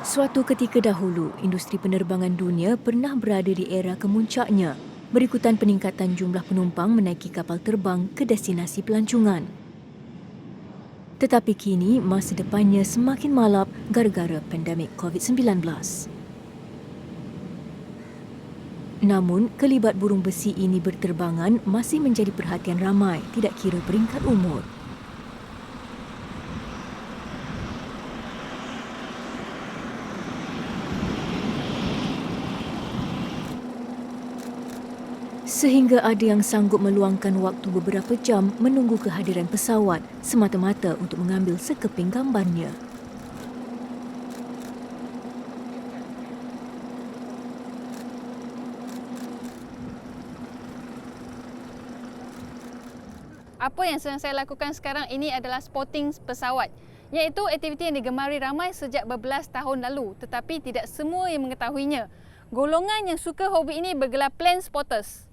Suatu ketika dahulu, industri penerbangan dunia pernah berada di era kemuncaknya, berikutan peningkatan jumlah penumpang menaiki kapal terbang ke destinasi pelancongan. Tetapi kini, masa depannya semakin malap gara-gara pandemik COVID-19. Namun, kelibat burung besi ini berterbangan masih menjadi perhatian ramai, tidak kira peringkat umur. Sehingga ada yang sanggup meluangkan waktu beberapa jam menunggu kehadiran pesawat semata-mata untuk mengambil sekeping gambarnya. Apa yang sedang saya lakukan sekarang ini adalah spotting pesawat, iaitu aktiviti yang digemari ramai sejak berbelas tahun lalu, tetapi tidak semua yang mengetahuinya. Golongan yang suka hobi ini bergelar plane spotters.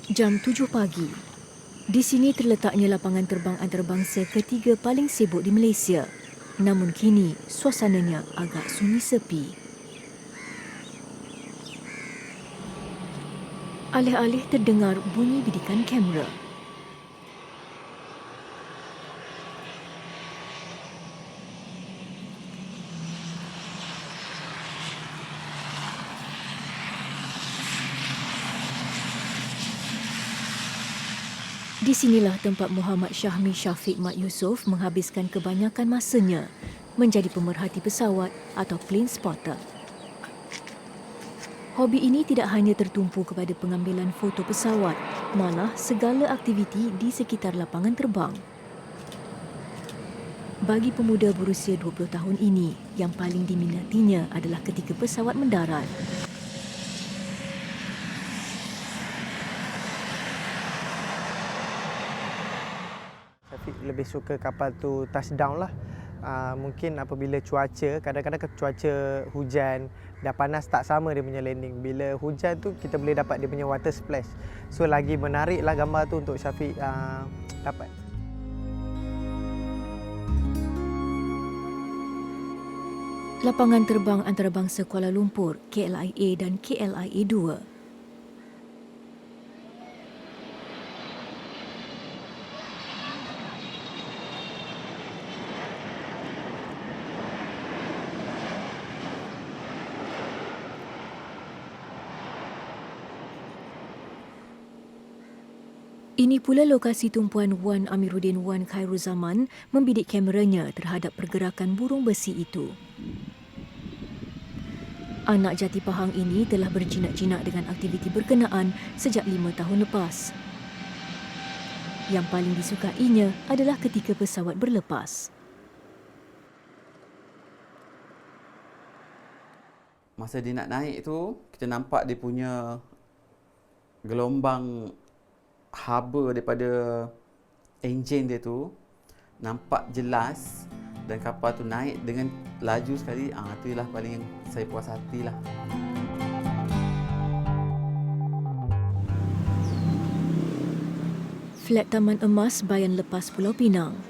Jam 7 pagi. Di sini terletaknya lapangan terbang antarabangsa ketiga paling sibuk di Malaysia. Namun kini, suasananya agak sunyi sepi. Alih-alih terdengar bunyi bidikan kamera. Di sinilah tempat Muhammad Syahmi Syafiq Mat Yusof menghabiskan kebanyakan masanya menjadi pemerhati pesawat atau plane spotter. Hobi ini tidak hanya tertumpu kepada pengambilan foto pesawat, malah segala aktiviti di sekitar lapangan terbang. Bagi pemuda berusia 20 tahun ini, yang paling diminatinya adalah ketika pesawat mendarat. Lebih suka kapal tu touchdown lah. Mungkin apabila cuaca, kadang-kadang cuaca hujan dah panas tak sama dia punya landing. Bila hujan tu kita boleh dapat dia punya water splash. So lagi menarik lah gambar tu untuk Syafiq dapat. Lapangan terbang antarabangsa Kuala Lumpur, KLIA dan KLIA 2. Ini pula lokasi tumpuan Wan Amiruddin Wan Khairuzaman membidik kameranya terhadap pergerakan burung besi itu. Anak jati Pahang ini telah berjinak-jinak dengan aktiviti berkenaan sejak 5 tahun lepas. Yang paling disukainya adalah ketika pesawat berlepas. Masa dia nak naik tu, kita nampak dia punya gelombang haba daripada enjin dia tu nampak jelas dan kapal tu naik dengan laju sekali. Itulah paling yang saya puas hatilah. Flat Taman Emas Bayan Lepas Pulau Pinang.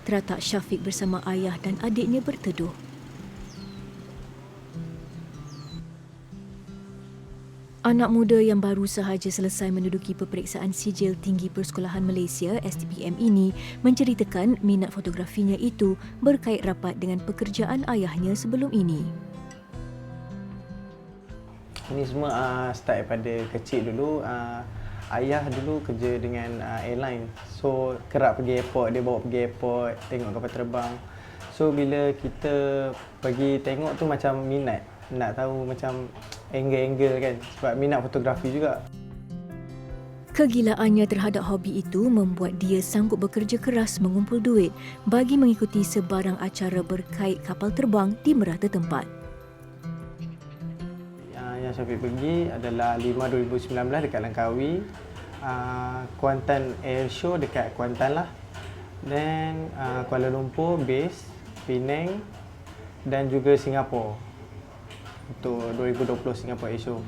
Teratak Syafiq bersama ayah dan adiknya berteduh. Anak muda yang baru sahaja selesai menduduki peperiksaan sijil tinggi Persekolahan Malaysia STPM ini menceritakan minat fotografinya itu berkait rapat dengan pekerjaan ayahnya sebelum ini. Ini semua start daripada kecil dulu. Ayah dulu kerja dengan airline. So kerap pergi airport, dia bawa pergi airport, tengok kapal terbang. So bila kita pergi tengok tu macam minat. Nak tahu macam angle-angle kan, sebab minat fotografi juga. Kegilaannya terhadap hobi itu membuat dia sanggup bekerja keras mengumpul duit bagi mengikuti sebarang acara berkait kapal terbang di merata tempat. Yang Syafiq pergi adalah 5 2019 dekat Langkawi, Kuantan Air Show dekat Kuantan lah, dan Kuala Lumpur base, Penang dan juga Singapura untuk 2020 Singapore Air Show.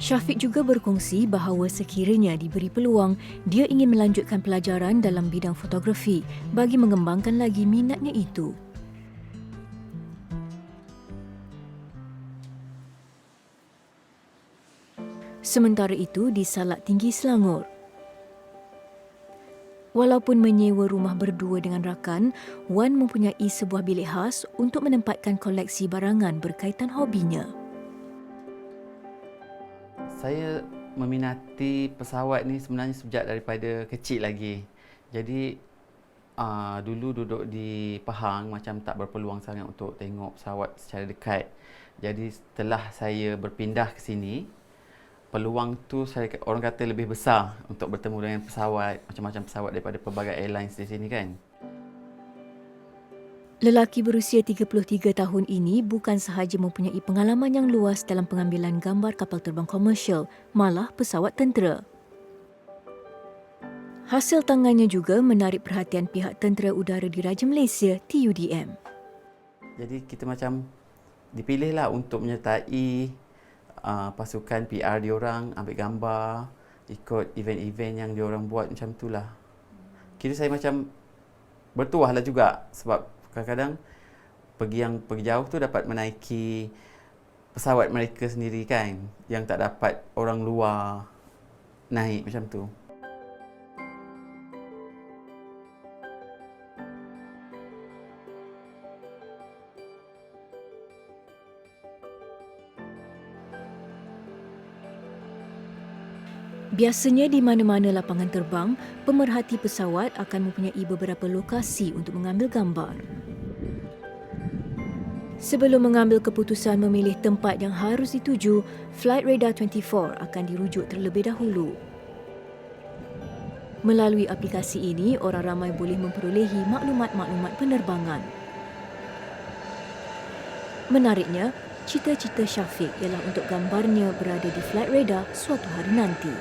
Syafiq juga berkongsi bahawa sekiranya diberi peluang, dia ingin melanjutkan pelajaran dalam bidang fotografi bagi mengembangkan lagi minatnya itu. Sementara itu di Salak Tinggi Selangor, walaupun menyewa rumah berdua dengan rakan, Wan mempunyai sebuah bilik khas untuk menempatkan koleksi barangan berkaitan hobinya. Saya meminati pesawat ni sebenarnya sejak daripada kecil lagi. Jadi dulu duduk di Pahang macam tak berpeluang sangat untuk tengok pesawat secara dekat. Jadi setelah saya berpindah ke sini, peluang tu orang kata lebih besar untuk bertemu dengan pesawat, macam-macam pesawat daripada pelbagai airlines di sini kan. Lelaki berusia 33 tahun ini bukan sahaja mempunyai pengalaman yang luas dalam pengambilan gambar kapal terbang komersial, malah pesawat tentera. Hasil tangannya juga menarik perhatian pihak Tentera Udara Diraja Malaysia, TUDM. Jadi kita macam dipilihlah untuk menyertai pasukan PR diorang, ambil gambar, ikut event-event yang diorang buat macam itulah. Kira saya macam bertuah lah juga sebab kadang-kadang pergi jauh tu dapat menaiki pesawat mereka sendiri kan, yang tak dapat orang luar naik macam tu. Biasanya di mana-mana lapangan terbang, pemerhati pesawat akan mempunyai beberapa lokasi untuk mengambil gambar. Sebelum mengambil keputusan memilih tempat yang harus dituju, Flight Radar 24 akan dirujuk terlebih dahulu. Melalui aplikasi ini, orang ramai boleh memperolehi maklumat-maklumat penerbangan. Menariknya, cita-cita Syafiq ialah untuk gambarnya berada di Flight Radar suatu hari nanti.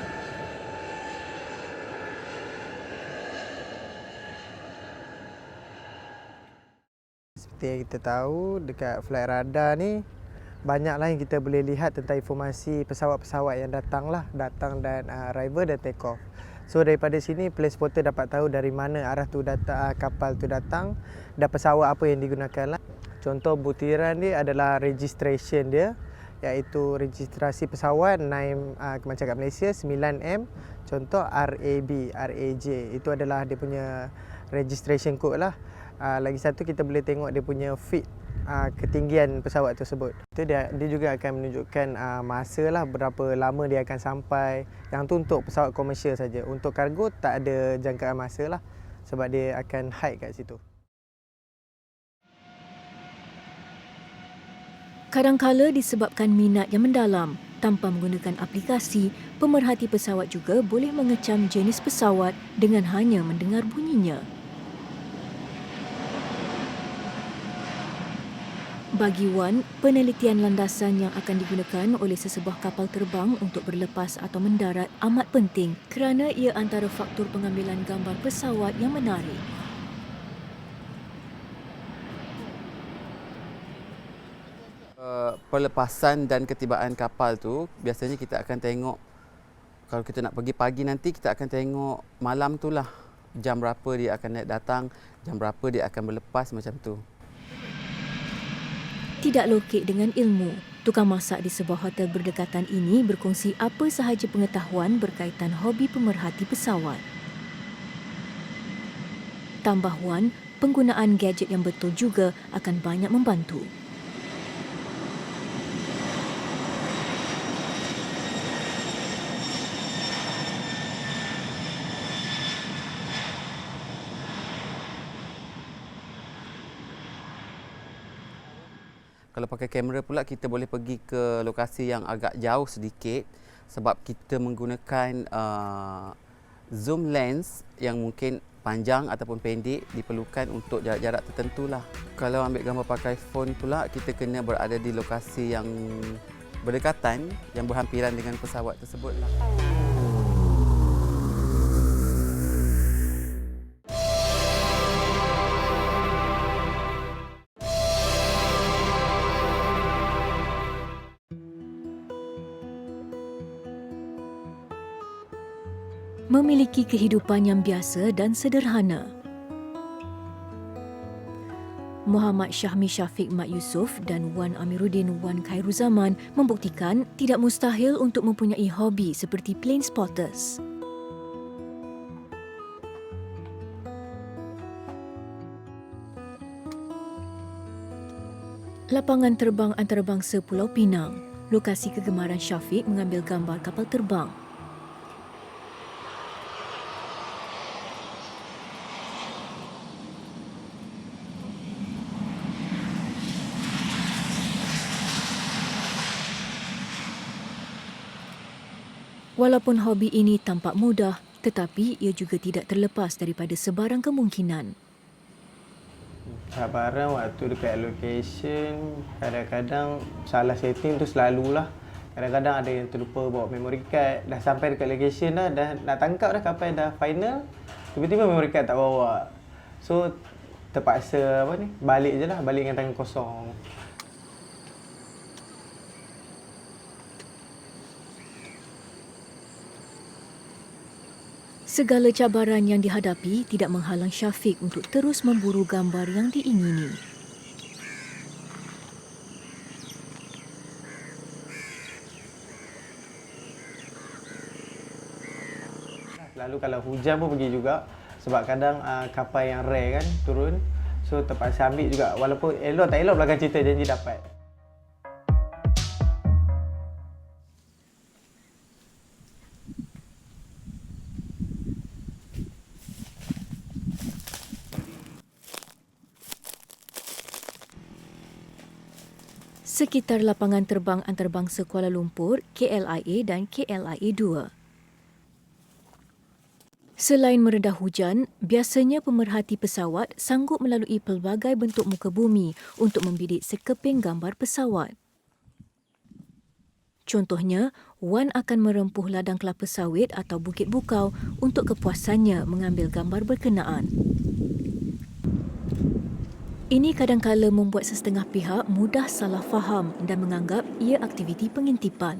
Seperti yang kita tahu, dekat flight radar ni banyaklah yang kita boleh lihat tentang informasi pesawat-pesawat yang datang dan arrival dan take off. So daripada sini plane spotter dapat tahu dari mana arah tu datang, kapal tu datang dan pesawat apa yang digunakan lah. Contoh butiran dia adalah registration dia, iaitu registrasi pesawat Naim macam kat Malaysia 9M, contoh RAJ, itu adalah dia punya registration code lah. Lagi satu kita boleh tengok dia punya feet, ketinggian pesawat tersebut. Itu dia juga akan menunjukkan masa lah, berapa lama dia akan sampai. Yang tu untuk pesawat komersial saja. Untuk kargo tak ada jangkaan masa lah, sebab dia akan hide kat situ. Kadangkala disebabkan minat yang mendalam, tanpa menggunakan aplikasi, pemerhati pesawat juga boleh mengecam jenis pesawat dengan hanya mendengar bunyinya. Bagi Wan, penelitian landasan yang akan digunakan oleh sesebuah kapal terbang untuk berlepas atau mendarat amat penting kerana ia antara faktor pengambilan gambar pesawat yang menarik. Pelepasan dan ketibaan kapal tu biasanya kita akan tengok, kalau kita nak pergi pagi nanti kita akan tengok malam tu lah, jam berapa dia akan naik datang, jam berapa dia akan berlepas macam tu. Tidak lokek dengan ilmu, tukang masak di sebuah hotel berdekatan ini berkongsi apa sahaja pengetahuan berkaitan hobi pemerhati pesawat. Tambah Wan, penggunaan gadget yang betul juga akan banyak membantu. Kalau pakai kamera pula kita boleh pergi ke lokasi yang agak jauh sedikit sebab kita menggunakan zoom lens yang mungkin panjang ataupun pendek diperlukan untuk jarak-jarak tertentu lah. Kalau ambil gambar pakai phone pula kita kena berada di lokasi yang berdekatan, yang berhampiran dengan pesawat tersebut lah. memiliki kehidupan yang biasa dan sederhana. Muhammad Syahmi Syafiq Mat Yusof dan Wan Amiruddin Wan Khairuzaman membuktikan tidak mustahil untuk mempunyai hobi seperti plane spotters. Lapangan terbang antarabangsa Pulau Pinang, lokasi kegemaran Syafiq mengambil gambar kapal terbang. Walaupun hobi ini tampak mudah, tetapi ia juga tidak terlepas daripada sebarang kemungkinan. Cabaran waktu dekat location, kadang-kadang salah setting tu selalulah. Kadang-kadang ada yang terlupa bawa memory card. Dah sampai dekat location dah nak tangkap dah kapal dah final. Tiba-tiba memory card tak bawa. So terpaksa balik je lah, balik dengan tangan kosong. Segala cabaran yang dihadapi tidak menghalang Syafiq untuk terus memburu gambar yang diingini. Lalu kalau hujan pun pergi juga sebab kadang kapal yang rare kan turun. So terpaksa ambil juga walaupun elok tak elok belakang cerita janji dapat. Sekitar lapangan terbang antarabangsa Kuala Lumpur, KLIA dan KLIA 2. Selain meredah hujan, biasanya pemerhati pesawat sanggup melalui pelbagai bentuk muka bumi untuk membidik sekeping gambar pesawat. Contohnya, Wan akan merempuh ladang kelapa sawit atau Bukit Bukau untuk kepuasannya mengambil gambar berkenaan. Ini kadangkala membuat sesetengah pihak mudah salah faham dan menganggap ia aktiviti pengintipan.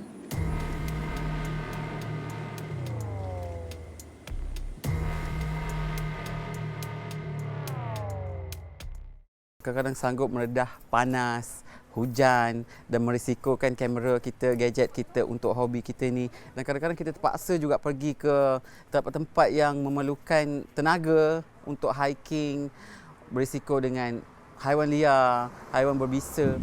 Kadang-kadang sanggup meredah panas, hujan dan merisikokan kamera kita, gadget kita untuk hobi kita ni. Dan kadang-kadang kita terpaksa juga pergi ke tempat-tempat yang memerlukan tenaga untuk hiking, berisiko dengan haiwan liar, haiwan berbisa.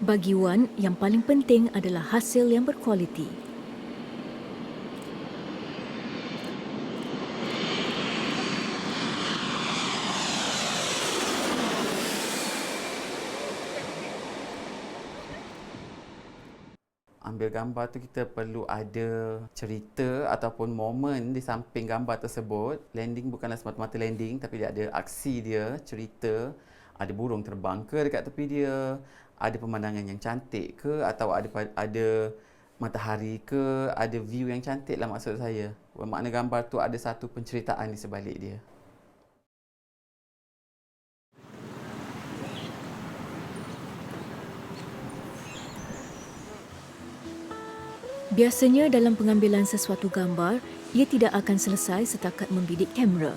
Bagi Wan, yang paling penting adalah hasil yang berkualiti. Ambil gambar tu kita perlu ada cerita ataupun momen di samping gambar tersebut. Landing bukanlah semata-mata landing tapi dia ada aksi dia, cerita, ada burung terbang ke dekat tepi dia, ada pemandangan yang cantik ke atau ada matahari ke, ada view yang cantik lah maksud saya. Bermakna gambar tu ada satu penceritaan di sebalik dia. Biasanya dalam pengambilan sesuatu gambar, ia tidak akan selesai setakat membidik kamera.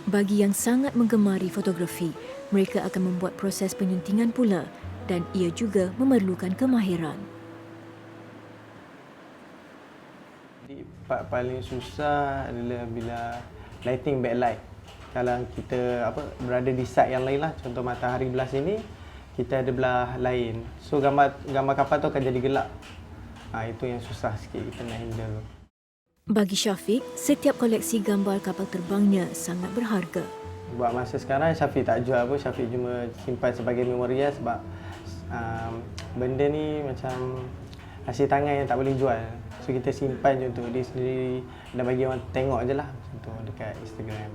Bagi yang sangat menggemari fotografi, mereka akan membuat proses penyuntingan pula dan ia juga memerlukan kemahiran. Jadi part paling susah adalah bila lighting backlight. Kalau kita berada di side yang lain lah, contoh matahari belah sini, kita ada belah lain. So gambar kapal tu akan jadi gelap. Itu yang susah sikit kita nak handle. Bagi Syafiq, setiap koleksi gambar kapal terbangnya sangat berharga. Buat masa sekarang, Syafiq tak jual apa. Syafiq cuma simpan sebagai memorial sebab benda ni macam hasil tangan yang tak boleh jual. So kita simpan je untuk dia sendiri dan bagi orang tengok je lah macam tu dekat Instagram.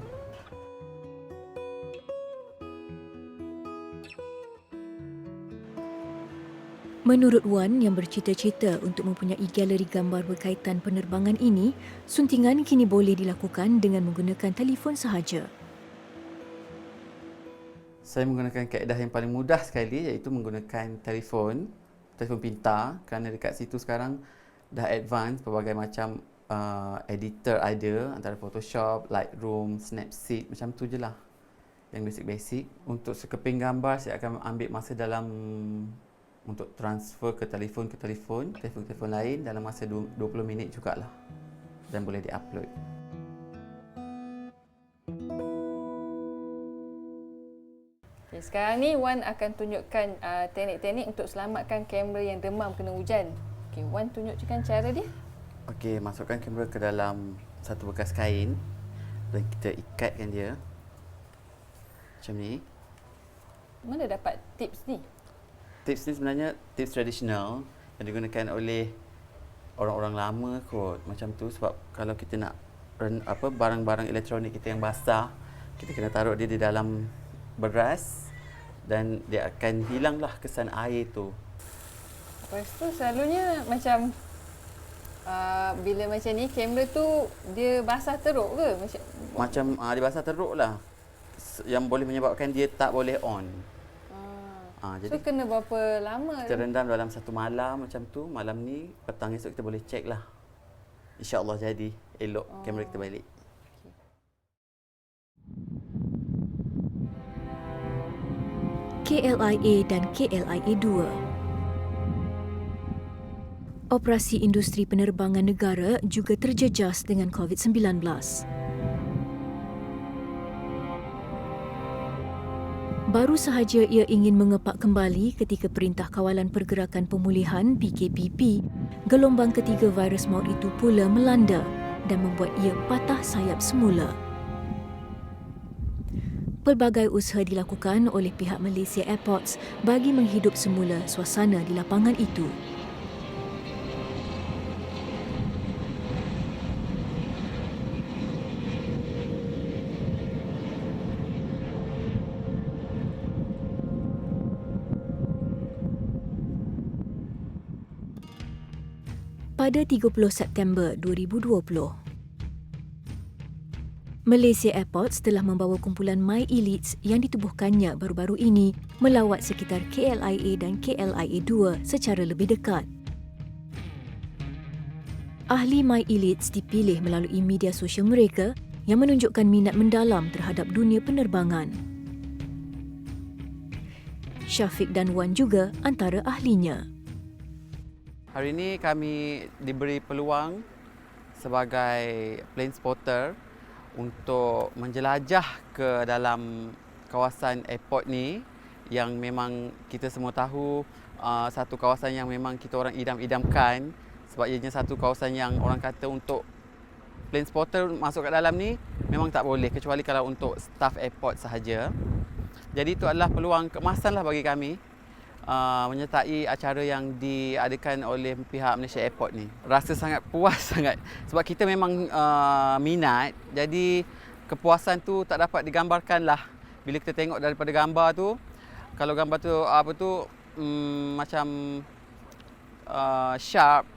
Menurut Wan yang bercita-cita untuk mempunyai galeri gambar berkaitan penerbangan ini, suntingan kini boleh dilakukan dengan menggunakan telefon sahaja. Saya menggunakan kaedah yang paling mudah sekali, iaitu menggunakan telefon pintar, kerana dekat situ sekarang dah advance, pelbagai macam editor ada, antara Photoshop, Lightroom, Snapseed, macam tu je lah yang basic-basic. Untuk sekeping gambar saya akan ambil masa dalam untuk transfer ke telefon lain dalam masa 20 minit jugalah, dan boleh di-upload. Okay, sekarang ni Wan akan tunjukkan teknik-teknik untuk selamatkan kamera yang demam kena hujan. Okay, Wan tunjukkan cara dia. Okey, masukkan kamera ke dalam satu bekas kain dan kita ikatkan dia macam ni. Mana dapat tips ni? Tips ni sebenarnya tips tradisional yang digunakan oleh orang-orang lama kot, macam tu. Sebab kalau kita nak barang-barang elektronik kita yang basah, kita kena taruh dia di dalam beras dan dia akan hilanglah kesan air tu. Lepas tu selalunya macam bila macam ni kamera tu dia basah teruk ke? Macam dia basah teruk lah, yang boleh menyebabkan dia tak boleh on. Jadi so kena berapa lama? Kita rendam dalam satu malam macam tu. Malam ni, petang esok kita boleh check lah. InsyaAllah jadi elok kamera kita balik. KLIA dan KLIA 2. Operasi industri penerbangan negara juga terjejas dengan COVID-19. Baru sahaja ia ingin mengepak kembali ketika Perintah Kawalan Pergerakan Pemulihan PKPP, gelombang ketiga virus maut itu pula melanda dan membuat ia patah sayap semula. Pelbagai usaha dilakukan oleh pihak Malaysia Airports bagi menghidup semula suasana di lapangan itu. Pada 30 September 2020, Malaysia Airports telah membawa kumpulan My Elites yang ditubuhkannya baru-baru ini melawat sekitar KLIA dan KLIA 2 secara lebih dekat. Ahli My Elites dipilih melalui media sosial mereka yang menunjukkan minat mendalam terhadap dunia penerbangan. Syafiq dan Wan juga antara ahlinya. Hari ini kami diberi peluang sebagai plane spotter untuk menjelajah ke dalam kawasan airport ni yang memang kita semua tahu satu kawasan yang memang kita orang idam-idamkan, sebab ianya satu kawasan yang orang kata untuk plane spotter masuk kat dalam ni memang tak boleh kecuali kalau untuk staff airport sahaja. Jadi itu adalah peluang keemasan lah bagi kami menyertai acara yang diadakan oleh pihak Malaysia Airport ni. Rasa sangat puas sangat sebab kita memang minat, jadi kepuasan tu tak dapat digambarkan lah bila kita tengok daripada gambar tu. Kalau gambar tu macam sharp,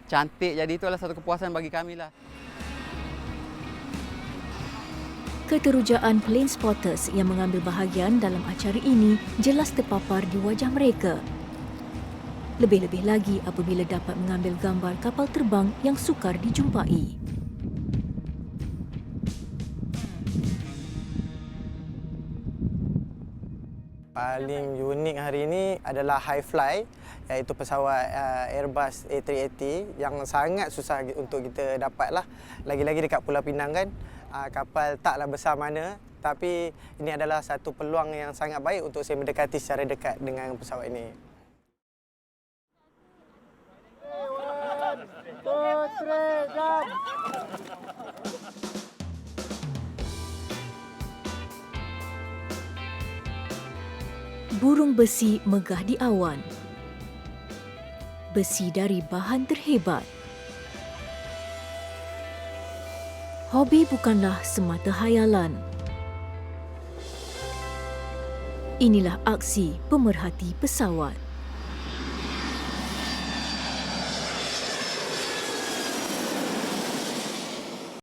cantik, jadi itu adalah satu kepuasan bagi kami lah. Keterujaan plane spotters yang mengambil bahagian dalam acara ini jelas terpapar di wajah mereka. Lebih-lebih lagi apabila dapat mengambil gambar kapal terbang yang sukar dijumpai. Paling unik hari ini adalah high fly, iaitu pesawat Airbus A380 yang sangat susah untuk kita dapat lah. Lagi-lagi dekat Pulau Pinang kan. Kapal taklah besar mana, tapi ini adalah satu peluang yang sangat baik untuk saya mendekati secara dekat dengan pesawat ini. 1, 2, 3, jump! Burung besi megah di awan. Besi dari bahan terhebat. Hobi bukanlah semata hayalan. Inilah aksi pemerhati pesawat.